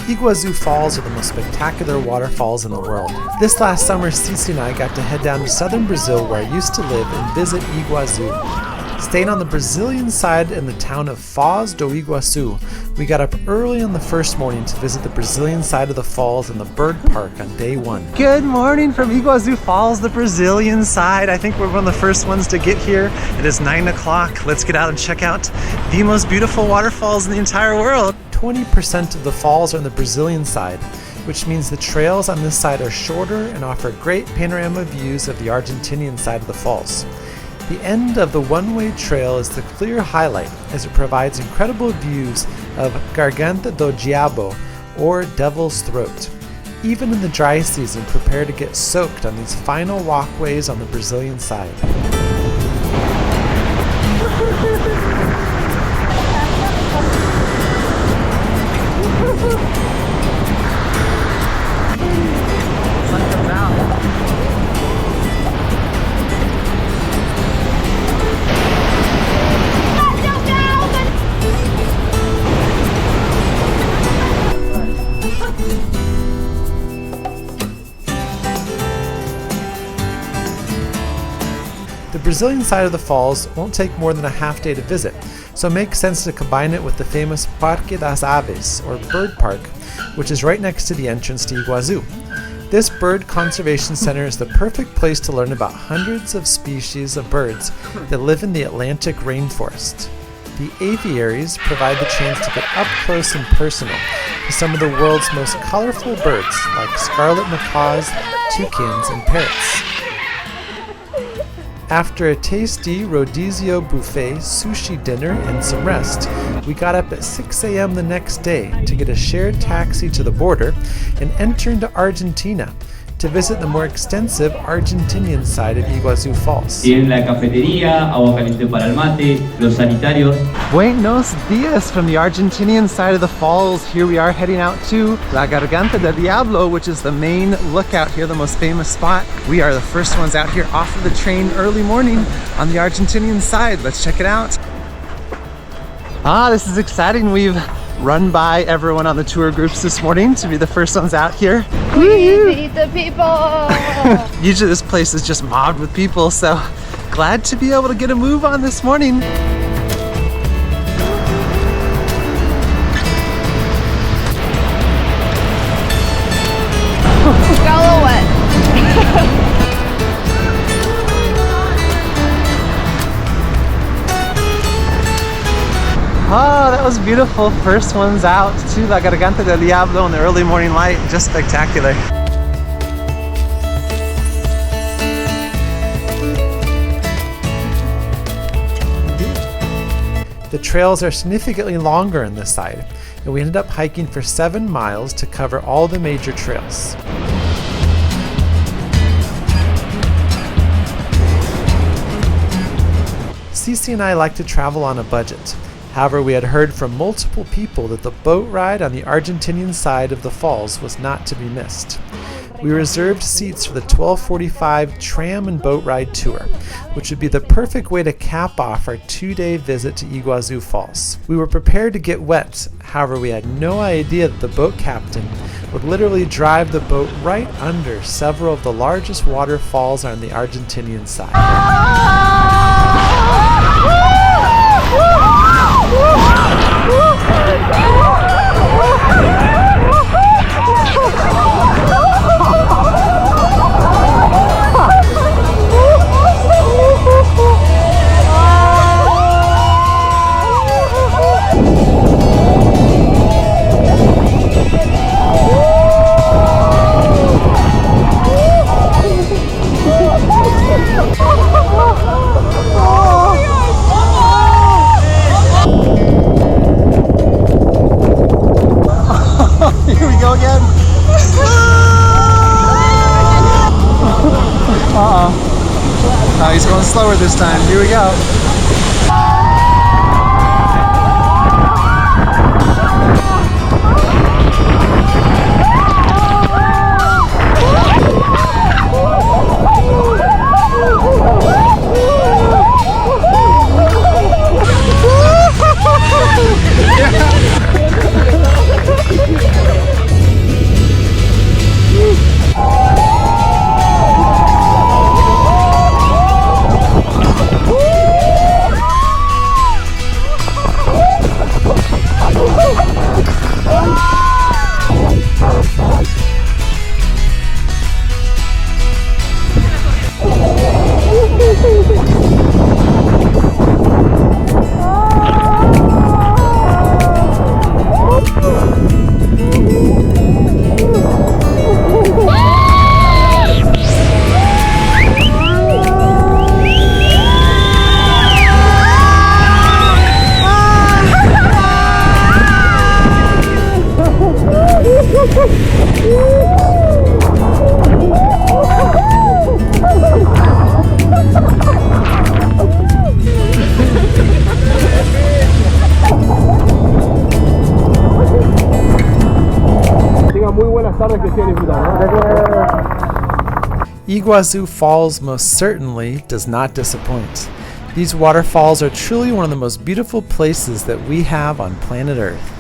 Iguazu Falls are the most spectacular waterfalls in the world. This last summer, Cici and I got to head down to southern Brazil where I used to live and visit Iguazu. Staying on the Brazilian side in the town of Foz do Iguaçu, we got up early on the first morning to visit the Brazilian side of the falls and the bird park on day one. Good morning from Iguazu Falls, the Brazilian side. I think we're one of the first ones to get here. It is 9 o'clock. Let's get out and check out the most beautiful waterfalls in the entire world. 20% of the falls are on the Brazilian side, which means the trails on this side are shorter and offer great panorama views of the Argentinian side of the falls. The end of the one-way trail is the clear highlight as it provides incredible views of Garganta do Diabo, or Devil's Throat. Even in the dry season, prepare to get soaked on these final walkways on the Brazilian side. The Brazilian side of the falls won't take more than a half day to visit, so it makes sense to combine it with the famous Parque das Aves, or bird park, which is right next to the entrance to Iguazu. This bird conservation center is the perfect place to learn about hundreds of species of birds that live in the Atlantic rainforest. The aviaries provide the chance to get up close and personal to some of the world's most colorful birds, like scarlet macaws, toucans, and parrots. After a tasty rodizio buffet, sushi dinner, and some rest, we got up at 6 a.m. the next day to get a shared taxi to the border and enter into Argentina to visit the more extensive Argentinian side of Iguazu Falls. Tienen la cafetería, agua caliente para el mate, los sanitarios. Buenos dias from the Argentinian side of the falls. Here we are heading out to La Garganta del Diablo, which is the main lookout here, the most famous spot. We are the first ones out here off of the train early morning on the Argentinian side. Let's check it out. This is exciting. We've run by everyone on the tour groups this morning to be the first ones out here. We meet the people! Usually this place is just mobbed with people, so glad to be able to get a move on this morning. Got a little wet. Oh, that was beautiful. First ones out to La Garganta del Diablo in the early morning light. Just spectacular. The trails are significantly longer on this side, and we ended up hiking for 7 miles to cover all the major trails. Cici and I like to travel on a budget. However, we had heard from multiple people that the boat ride on the Argentinian side of the falls was not to be missed. We reserved seats for the 12:45 tram and boat ride tour, which would be the perfect way to cap off our 2-day visit to Iguazu Falls. We were prepared to get wet, however we had no idea that the boat captain would literally drive the boat right under several of the largest waterfalls on the Argentinian side. Here we go again. Oh, he's going slower this time. Here we go. Iguazu Falls most certainly does not disappoint. These waterfalls are truly one of the most beautiful places that we have on planet Earth.